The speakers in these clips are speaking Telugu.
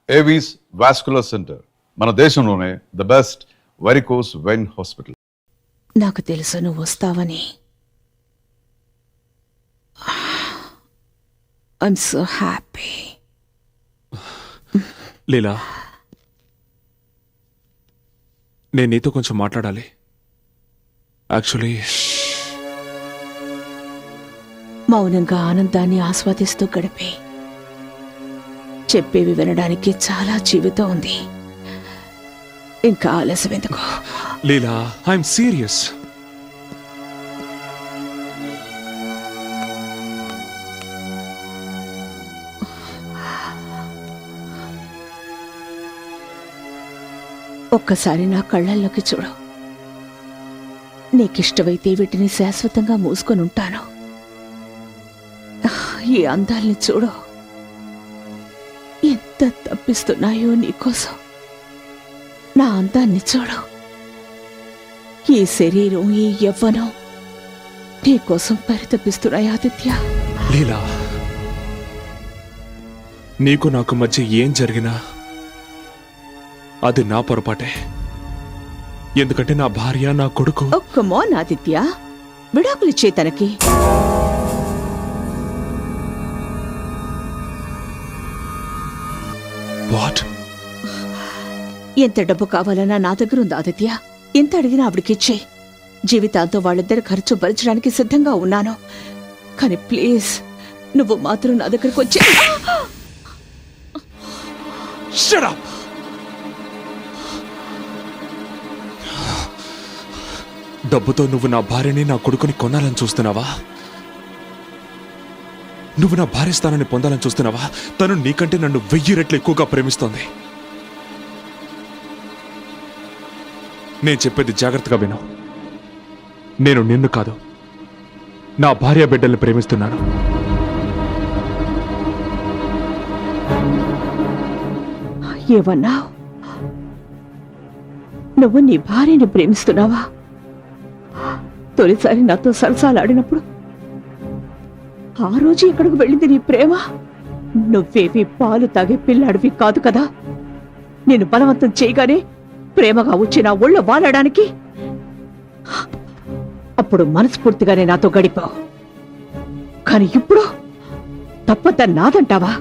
ఏవీస్ వాస్కులర్ సెంటర్ మన దేశంలోనే the best varicose vein hospital. నాకు తెలుసు నువ్వు వస్తావని. I'm so happy. లీలా, నేను నీతో కొంచెం మాట్లాడాలి. యాక్చువల్లీ మౌనంగా ఆనందాన్ని ఆస్వాదిస్తూ గడిపే చెప్పేవి వినడానికి చాలా జీవితం ఉంది. ఇంకా ఆలస్యం ఎందుకు? లీలా, ఐఎమ్ సీరియస్. ఒక్కసారి నా కళ్ళల్లోకి చూడు. నీకిష్టమైతే వీటిని శాశ్వతంగా మూసుకొని ఉంటాను. ఈ అందాల్ని చూడు, ఎంత తప్పిస్తున్నాయో నీకోసం. నా అందాన్ని చూడు. ఈ శరీరం, ఈ యవ్వనం నీకోసం పరితపిస్తున్నాయి ఆదిత్య. లీలా, నీకు నాకు మధ్య ఏం జరిగినా అది నా పొరపాటే. ఎందుకంటే నా భార్య, నా కొడుకు. కమాన్ ఆదిత్య, విడాకులిచ్చే తనకి. వాట్? ఎంత డబ్బు కావాలన్నా నా దగ్గర ఉంది ఆదిత్య. ఎంత అడిగినా ఆవిడకిచ్చే. జీవితాంతో వాళ్ళిద్దరి ఖర్చు భరించడానికి సిద్ధంగా ఉన్నాను. కానీ ప్లీజ్, నువ్వు మాత్రం నా దగ్గరకు వచ్చే. Shut up! డబ్బుతో నువ్వు నా భార్యని, నా కొడుకుని కొనాలని చూస్తున్నావా? నువ్వు నా భార్య స్థానాన్ని పొందాలని చూస్తున్నావా? తను నీకంటే నన్ను 1000 రెట్లు ఎక్కువగా ప్రేమిస్తోంది. నేను చెప్పేది జాగ్రత్తగా విను. నేను నిన్ను కాదు, నా భార్య బిడ్డల్ని ప్రేమిస్తున్నాను. ఏమన్నావు? నువ్వు నీ భార్యని ప్రేమిస్తున్నావా? తొలిసారి నాతో సరసాలాడినప్పుడు ఆ రోజు ఎక్కడికి వెళ్ళింది నీ ప్రేమ? నువ్వేవి పాలు తాగే పిల్లాడివి కాదు కదా. నేను బలవంతం చేయగానే ప్రేమగా వచ్చి నా ఒళ్ళో వాలడానికి. అప్పుడు మనస్ఫూర్తిగానే నాతో గడిపావు. కానీ ఇప్పుడు తప్పద్దా నాదంటావా?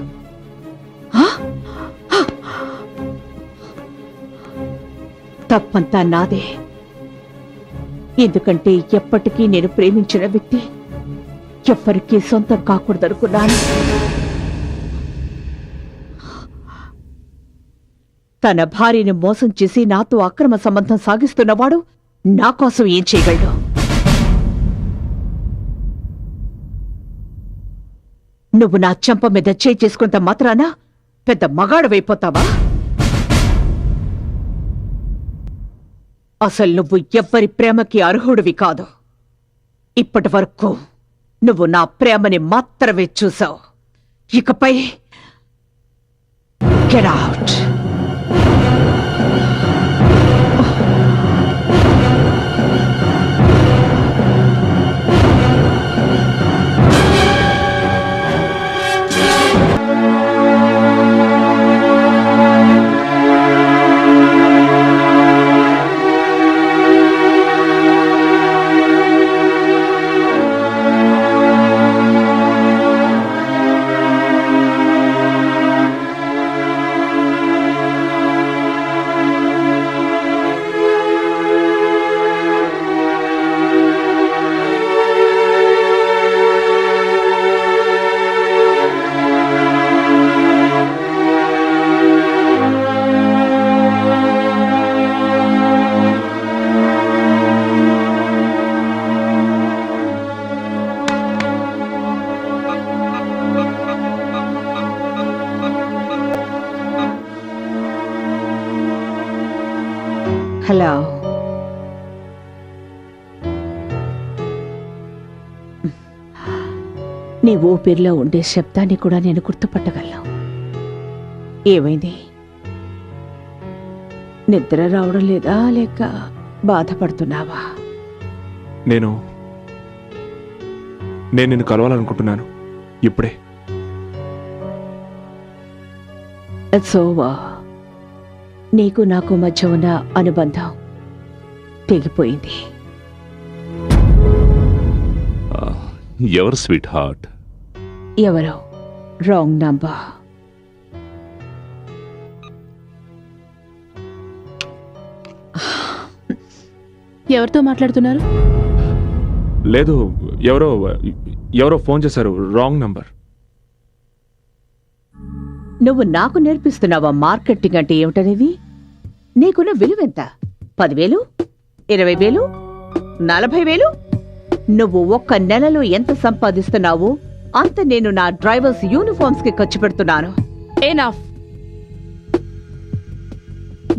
తప్పంతా నాదే. ఎందుకంటే ఎప్పటికీ నేను ప్రేమించిన వ్యక్తి ఎవ్వరికీ సొంతం కాకూడదనుకున్నాను. తన భార్యను మోసం చేసి నాతో అక్రమ సంబంధం సాగిస్తున్నవాడు నా కోసం ఏం చేయగలడు? నువ్వు నా చెంప మీద చేయి చేసుకున్నంత మాత్రాన పెద్ద మగాడవైపోతావా? అసలు నువ్వు ఎవ్వరి ప్రేమకి అర్హుడివి కాదు. ఇప్పటి వరకు నువ్వు నా ప్రేమని మాత్రమే చూసావు. ఇకపై గెట్ అవుట్. హలో, నీ ఊపిరిలో ఉండే శబ్దాన్ని కూడా నేను గుర్తుపట్టగలను. ఏమైంది? నిద్ర రావడం లేదా, లేక బాధపడుతున్నావా? నేను నిన్ను కలవాలనుకుంటున్నాను ఇప్పుడే. It's over. నీకు నాకు మధ్య ఉన్న అనుబంధం తెగిపోయింది. ఎవరు స్వీట్ హార్ట్? ఎవరో రాంగ్ నంబర్. ఎవరితో మాట్లాడుతున్నారు? లేదు, ఎవరో ఫోన్ చేశారు. Wrong number. నువ్వు నాకు నేర్పిస్తున్నావా మార్కెటింగ్ అంటే ఏమిటనేది? నీకున్న విలువెంత? 10,000, 20,000, 40,000? నువ్వు ఒక్క నెలలో ఎంత సంపాదిస్తున్నావో అంత నేను నా డ్రైవర్స్ యూనిఫామ్స్ కి ఖర్చు పెడుతున్నాను. ఎనఫ్.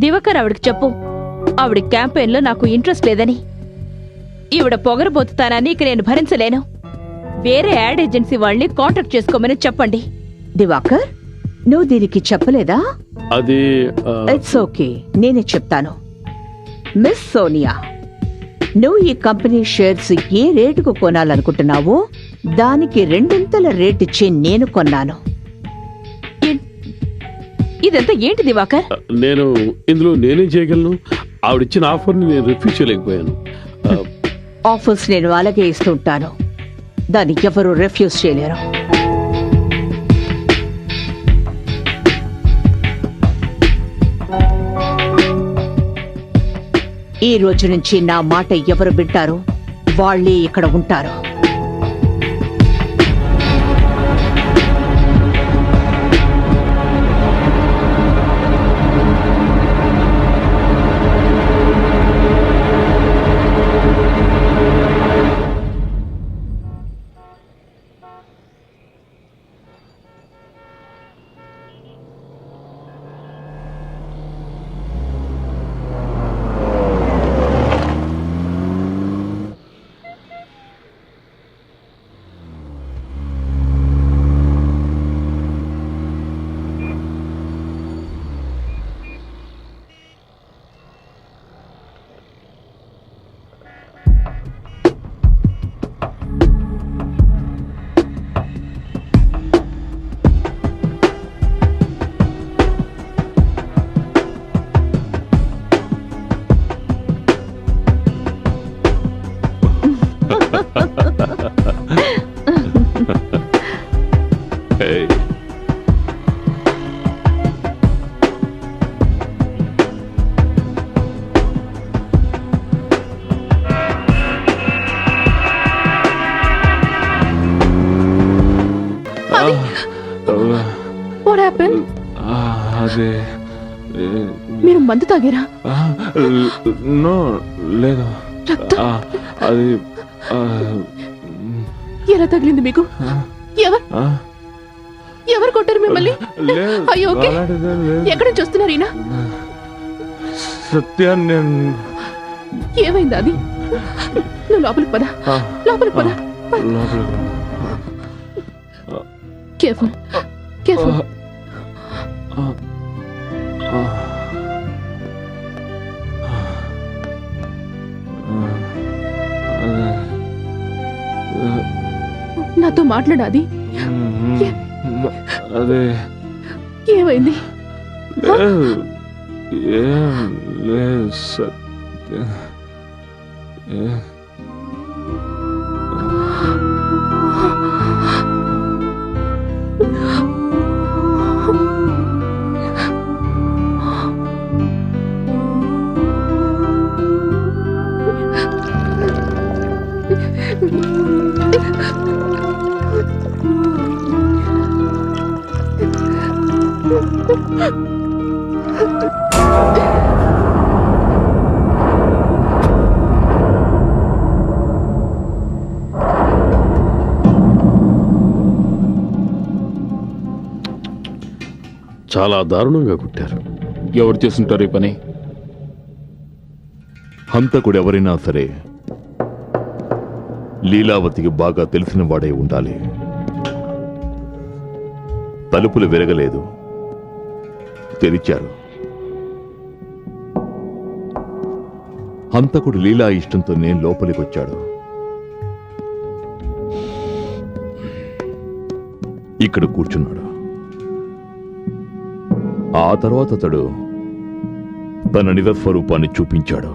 దివాకర్ ఆవిడకి చెప్పు, ఆవిడ క్యాంపెయిన్ లో నాకు ఇంట్రెస్ట్ లేదని. ఈవిడ పొగరబోతుతానని ఇక నేను భరించలేను. వేరే యాడ్ ఏజెన్సీ వాళ్ళని కాంటాక్ట్ చేసుకోమని చెప్పండి. దివాకర్, నువ్వు దీనికి చెప్పలేదా? అది ఇట్స్ ఓకే, నేనే చెప్తాను. మిస్ సోనియా, నువ్వు ఈ కంపెనీ షేర్స్ ఏ రేటుకు కొనాలనుకుంటున్నావో దానికి 2 రేట్ ఇచ్చి నేను కొన్నాను. ఇదంతా ఏంటి దివాకర్? నేను ఇందులో నేనేం చేయగలను? ఆవిడిచ్చిన ఆఫర్ని నేను రిఫ్యూజ్ చేయలేకపోయాను. ఆఫర్స్ నేను అలాగే ఇస్తుంటాను, దాన్ని ఎవరు రిఫ్యూజ్ చేయలేరు. ఈ రోజు నుంచి నా మాట ఎవరు వింటారో వాళ్ళే ఇక్కడ ఉంటారు. Hey. What happened? అదే మీరు మందు తాగారా? నో, లేదు. రక్తం అది ఎలా తగిలింది మీకు? ఎవరు కొట్టారు మిమ్మల్ని? అయ్యో, ఓకే. ఎక్కడి నుంచి వస్తున్నారు ఈయన? సత్య, నేను ఏమైంది? అది నువ్వు లోపలికి పద, లోపలికి పద. Careful, careful. నాతో మాట్లాడాది. అదే ఏమైంది? ఏం లేదు సత్య. చాలా దారుణంగా కుట్టారు. ఎవరు చేస్తుంటారు ఈ పని? హంతకుడు ఎవరైనా సరే లీలావతికి బాగా తెలిసిన వాడే ఉండాలి. తలుపులు విరగలేదు, తెరిచారు. హంతకుడు లీలా ఇష్టంతోనే లోపలికొచ్చాడు. ఇక్కడ కూర్చున్నాడు. ఆ తర్వాత అతడు తన నిజ స్వరూపాన్ని చూపించాడు.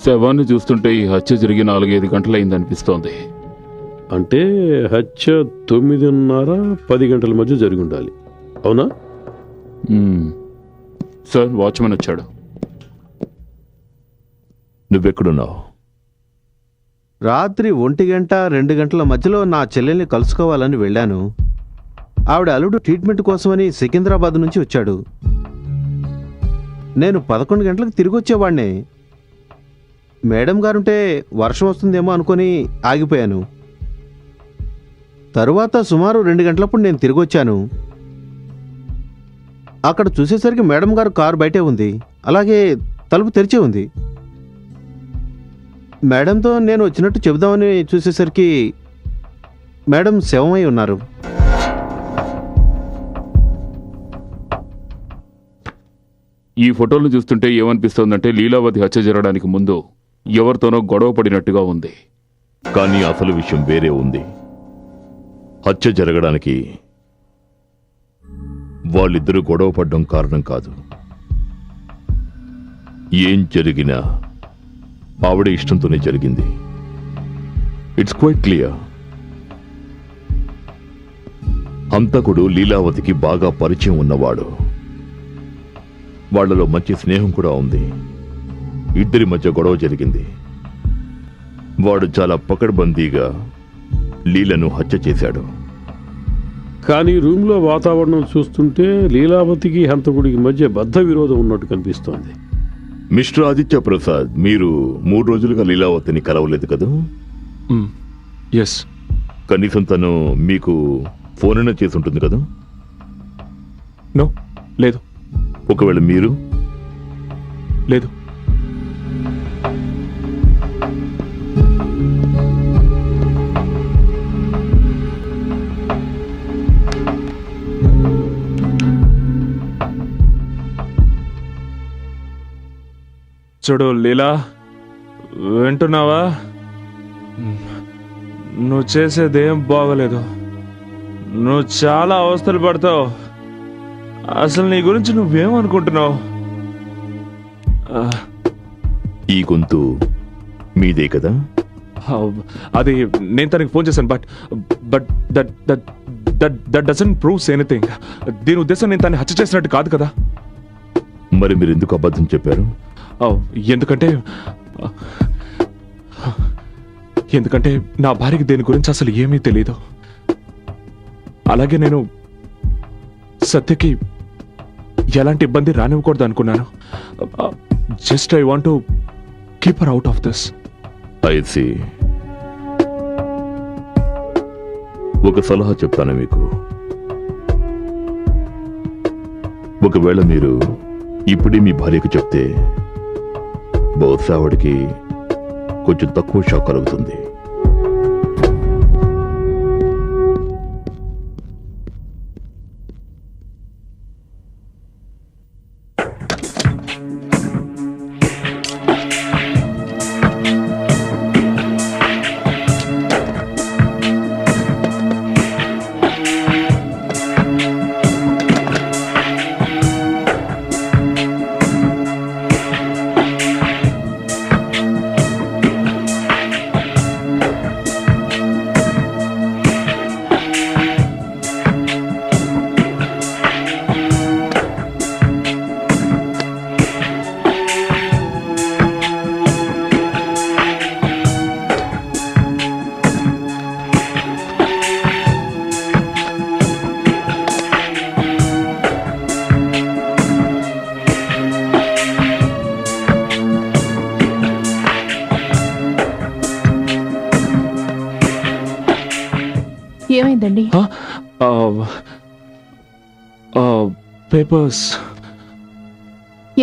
శవాన్ని చూస్తుంటే ఈ హత్య జరిగి 4-5 గంటలైందనిపిస్తోంది. అంటే హత్య 9:30-10 గంటల మధ్య జరిగి ఉండాలి. అవునా? సార్, వాచ్మెన్ వచ్చాడు. నువ్వెక్కడున్నావు? రాత్రి 1-2 గంటల మధ్యలో నా చెల్లెల్ని కలుసుకోవాలని వెళ్ళాను. ఆవిడ అల్లుడు ట్రీట్మెంట్ కోసమని సికింద్రాబాద్ నుంచి వచ్చాడు. నేను 11 గంటలకు తిరిగి వచ్చేవాడిని. మేడం గారుంటే వర్షం వస్తుందేమో అనుకొని ఆగిపోయాను. తరువాత సుమారు 2 గంటలప్పుడు నేను తిరిగి వచ్చాను. అక్కడ చూసేసరికి మేడం గారు కారు బయటే ఉంది, అలాగే తలుపు తెరిచే ఉంది. మేడంతో నేను వచ్చినట్టు చెబుదామని చూసేసరికి మేడం శవమై ఉన్నారు. ఈ ఫోటోలు చూస్తుంటే ఏమనిపిస్తోందంటే లీలావతి హత్య జరగడానికి ముందు ఎవరితోనో గొడవ పడినట్టుగా ఉంది. కానీ అసలు విషయం వేరే ఉంది. హత్య జరగడానికి వాళ్ళిద్దరూ గొడవ పడ్డం కారణం కాదు. ఏం జరిగినా ఆవిడ ఇష్టంతోనే జరిగింది. It's quite clear. హంతకుడు లీలావతికి బాగా పరిచయం ఉన్నవాడు. వాళ్లలో మంచి స్నేహం కూడా ఉంది. ఇద్దరి మధ్య గొడవ జరిగింది. వాడు చాలా పకడ్బందీగా లీలను హత్య చేశాడు. కానీ రూమ్లో వాతావరణం చూస్తుంటే లీలావతికి హంతకుడికి మధ్య బద్ధ విరోధం ఉన్నట్టు కనిపిస్తోంది. మిస్టర్ ఆదిత్య ప్రసాద్, మీరు 3 రోజులుగా లీలావతిని కలవలేదు కదా? ఎస్. కనీసం తను మీకు ఫోన్ అయినా చేసి ఉంటుంది కదా? నో, లేదు. ఒకవేళ మీరు? లేదు. చూడు లీలా, వింటున్నావా? నువ్వు చేసేదేం బాగలేదు. నువ్వు చాలా అవస్థలు పడతావు. అసలు నీ గురించి నువ్వేమనుకుంటున్నావు? ఈ గొంతు మీదే కదా? అది నేను తనకి ఫోన్ చేశాను. But that doesn't proves anything. దీని ఉద్దేశం నేను తను హత్య చేసినట్టు కాదు కదా. మరి మీరు ఎందుకు అబద్ధం చెప్పారు? ఎందుకంటే నా భార్యకి దీని గురించి అసలు ఏమీ తెలీదు. అలాగే నేను సత్యకి ఎలాంటి ఇబ్బంది రానివ్వకూడదు అనుకున్నాను. Just I want to keep her out of this. I see. ఒక సలహా చెప్తాను మీకు. ఒకవేళ మీరు ఇప్పుడే మీ భార్యకు చెప్తే బహుశా ఆవిడికి కొంచెం తక్కువ షాక్ కలుగుతుంది. ఏమైందండి? పేపర్స్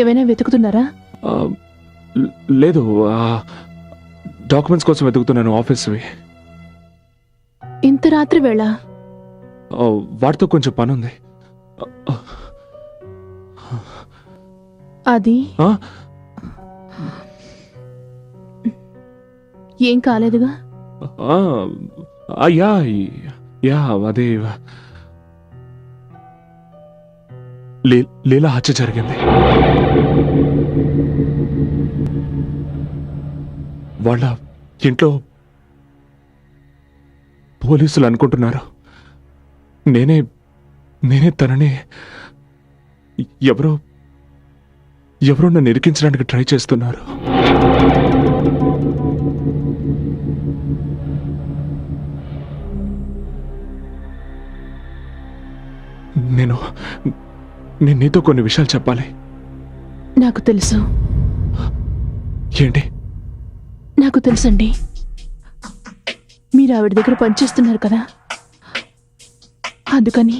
ఏమైనా వెతుకుతున్నారా? లేదు, డాక్యుమెంట్స్ కోసం వెతుకుతున్నాను, ఆఫీస్వి. ఇంత రాత్రి వేళ? వాటితో కొంచెం పని ఉంది. అది ఏం కాలేదుగా? యా యా అదే లీలా హత్య జరిగింది. వాళ్ళ ఇంట్లో పోలీసులు అనుకుంటున్నారు నేనే తనని ఎవరో నన్ను ఇరికించడానికి ట్రై చేస్తున్నారు. నేను నీతో కొన్ని విషయాలు చెప్పాలి. నాకు తెలుసు, ఏంటి? నాకు తెలుసండి. మీరు ఆవిడ దగ్గర పనిచేస్తున్నారు కదా, అందుకని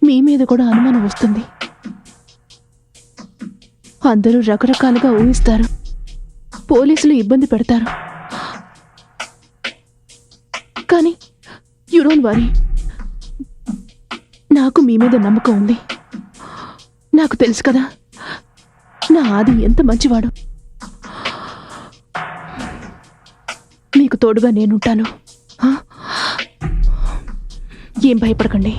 మీ మీద కూడా అనుమానం వస్తుంది. అందరూ రకరకాలుగా ఊహిస్తారు, పోలీసులు ఇబ్బంది పెడతారు. కానీ యు డోంట్ వరీ, నాకు మీ మీద నమ్మకం ఉంది. నాకు తెలుసు కదా నా ఆది ఎంత మంచివాడు. మీకు తోడుగా నేనుంటాను. ఆ? ఏం భయపడకండి.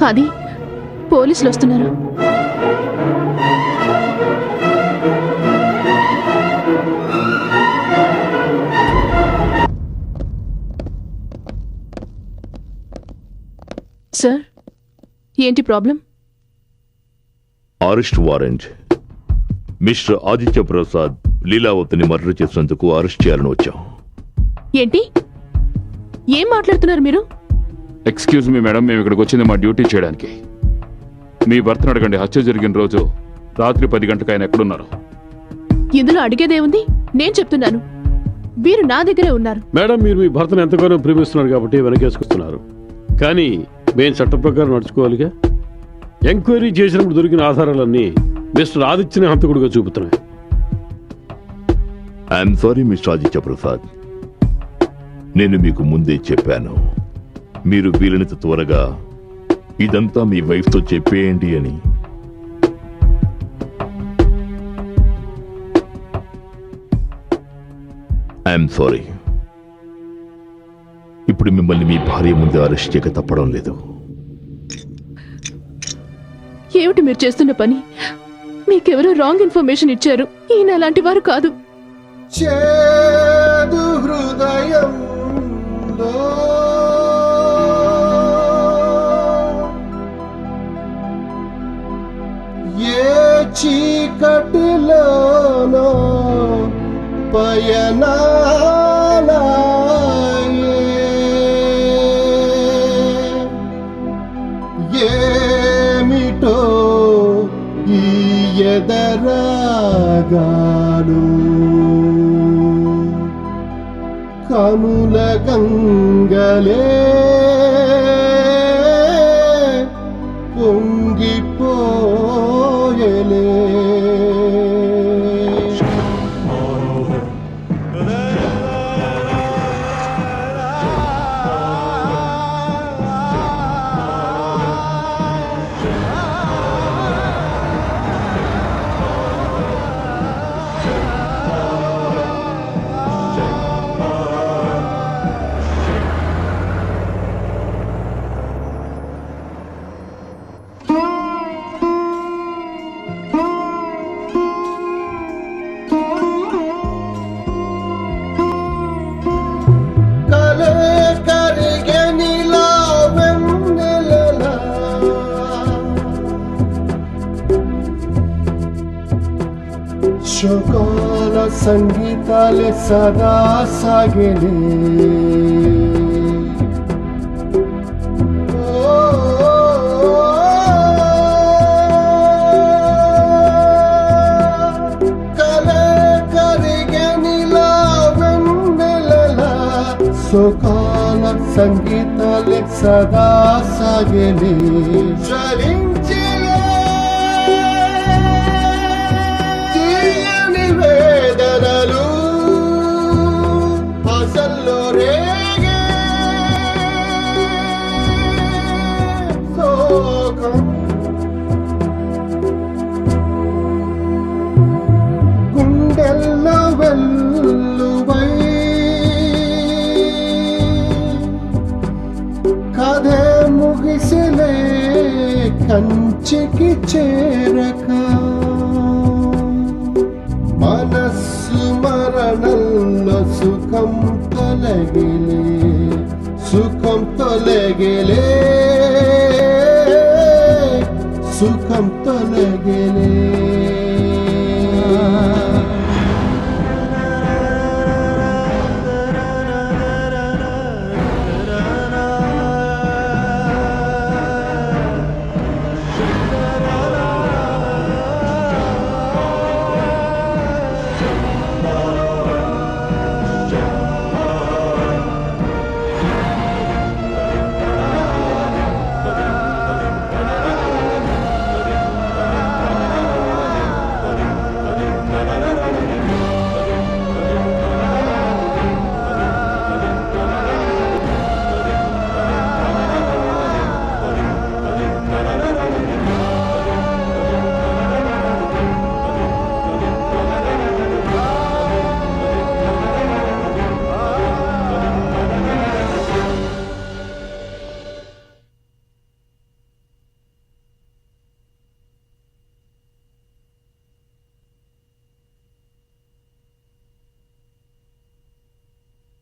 అది పోలీసులు వస్తున్నారు. సార్, ఏంటి problem? Arrest warrant. Mister Aditya Prasad లీలావతిని మర్డర్ చేసినందుకు అరెస్ట్ చేయాలని వచ్చాం. ఏంటి? ఏం మాట్లాడుతున్నారు మీరు? ఎక్స్క్యూజ్ మీ మేడం, మేము ఇక్కడికి వచ్చింది మా డ్యూటీ చేయడానికి. మీ భర్తను అడగండి, హత్య జరిగిన రోజు రాత్రి 10 గంటలకు ఆయన ఎక్కడున్నారు? ఇందులో అడిగేదేముంది? నేను చెప్తున్నాను, మీరు నా దగ్గరే ఉన్నారు. మేడం, మీరు మీ భర్తను ఎంతగానో ప్రేమిస్తున్నారు కాబట్టి వెనకేసుకొస్తున్నారు. కానీ మేము చట్ట ప్రకారం నడుచుకోవాలిగా. ఎంక్వైరీ చేసినప్పుడు దొరికిన ఆధారాలన్నీ మిస్టర్ ఆదిత్యని హంతకుడిగా చూపుతున్నాయి. I'm sorry mister Aditya Prasad, నేను మీకు ముందే చెప్పాను మీరు వీలైనంత త్వరగా ఇదంతా మీ వైఫ్తో చెప్పేయండి అని. I'm sorry. ఇప్పుడు మిమ్మల్ని మీ భార్య ముందే అరెస్ట్ చేయక తప్పడం లేదు. ఏమిటి మీరు చేస్తున్న పని? మీకెవరో రాంగ్ ఇన్ఫర్మేషన్ ఇచ్చారు. ఈయన అలాంటి వారు కాదు. చేదు హృదయంలో ఏ చీకటిలోనో పయనాలాయే, ఏమిటో ఈ ఎదరాగాలు, కనుల గంగలే పొంగిపోయలే. శోకాల సంగీతాలే సదా సాగలే. కలే కరే సంగీతాలే సదా సాగేలే జ్వలించిలే తీయని వేదనలు అసల్లో రేగే శోకం గుండెల్లో వెల్లువై కథే ముగిసిలే కంచికి చేరక మనస్సు మరణంలో సుఖం తొలగిలే సుఖం తొలగిలే సుఖం తొలగిలే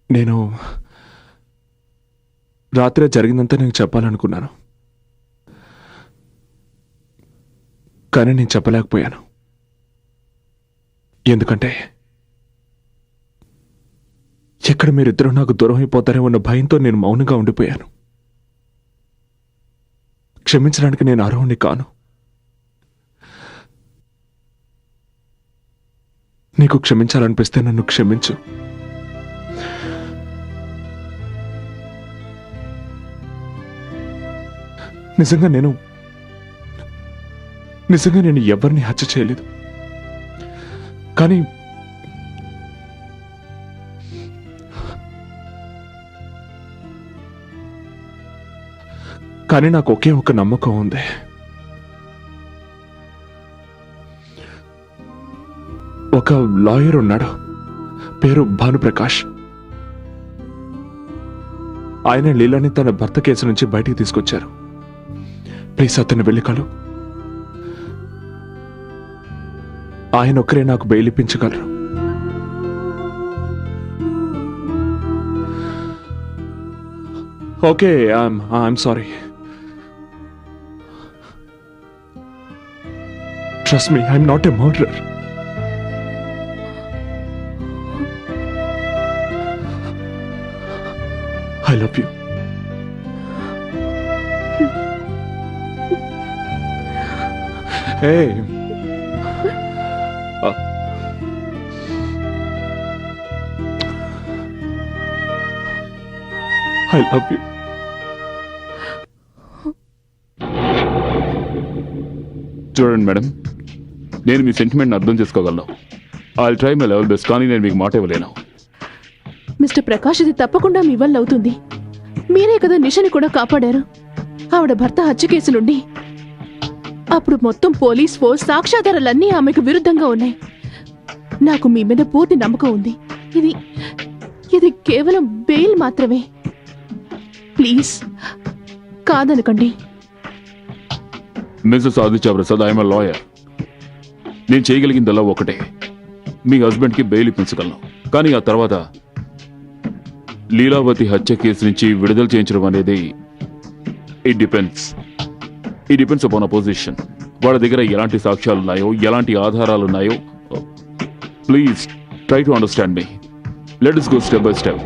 నేను రాత్రి జరిగిందంతా నేను చెప్పాలనుకున్నాను, కానీ నేను చెప్పలేకపోయాను. ఎందుకంటే ఎక్కడ మీరిద్దరూ నాకు దూరం అయిపోతారే ఉన్న భయంతో నేను మౌనంగా ఉండిపోయాను. క్షమించడానికి నేను అర్హుణ్ణి కాను. నీకు క్షమించాలనిపిస్తే నన్ను క్షమించు. నిజంగా నేను ఎవరిని హత్య చేయలేదు. కానీ నాకు ఒకే ఒక నమ్మకం ఉంది. ఒక లాయర్ ఉన్నాడు, పేరు భానుప్రకాష్. ఆయన లీలాని తన భర్త కేసు నుంచి బయటికి తీసుకొచ్చారు. ప్లీజ్ అతన్ని వెళ్ళి కలు. ఆయన ఒక్కరే నాకు బెయిల్ ఇప్పించగలరు. Okay, I'm sorry. Trust me, I'm not a murderer. I love you. Hey. I love you. చూడండి మేడం, నేను మీ సెంటిమెంట్ని అర్థం చేసుకోగలను. I'll try my level best, కానీ నేను మీకు మాట ఇవ్వలేను. మిస్టర్ ప్రకాష్, ఇది తప్పకుండా మీ వల్ల అవుతుంది. మీరే కదా నిషని కూడా కాపాడారు, ఆవిడ భర్త హత్య కేసు నుండి. అప్పుడు మొత్తం పోలీస్ ఫోర్స్, సాక్ష్యాధారాలన్నీ ఆమెకు విరుద్ధంగా ఉన్నాయి. నాకు మీ మీద పూర్తి నమ్మకం ఉంది. ఇది కేవలం బెయిల్ మాత్రమే. ప్లీజ్ కాదనకండి. Mrs Aditya Prasad, I'm a lawyer. నేను చేయగలిగిందల్లా ఒకటే, మీ హస్బెండ్కి బెయిల్ ఇప్పించగలను. కానీ ఆ తర్వాత లీలావతి హత్య కేసు నుంచి విడుదల చేయించడం అనేది ఇట్ డిపెండ్స్ అపాన్ అపోజిషన్. వాళ్ళ దగ్గర ఎలాంటి సాక్ష్యాలు ఉన్నాయో, ఎలాంటి ఆధారాలు ఉన్నాయో. Please try to understand me. Let us go step by step.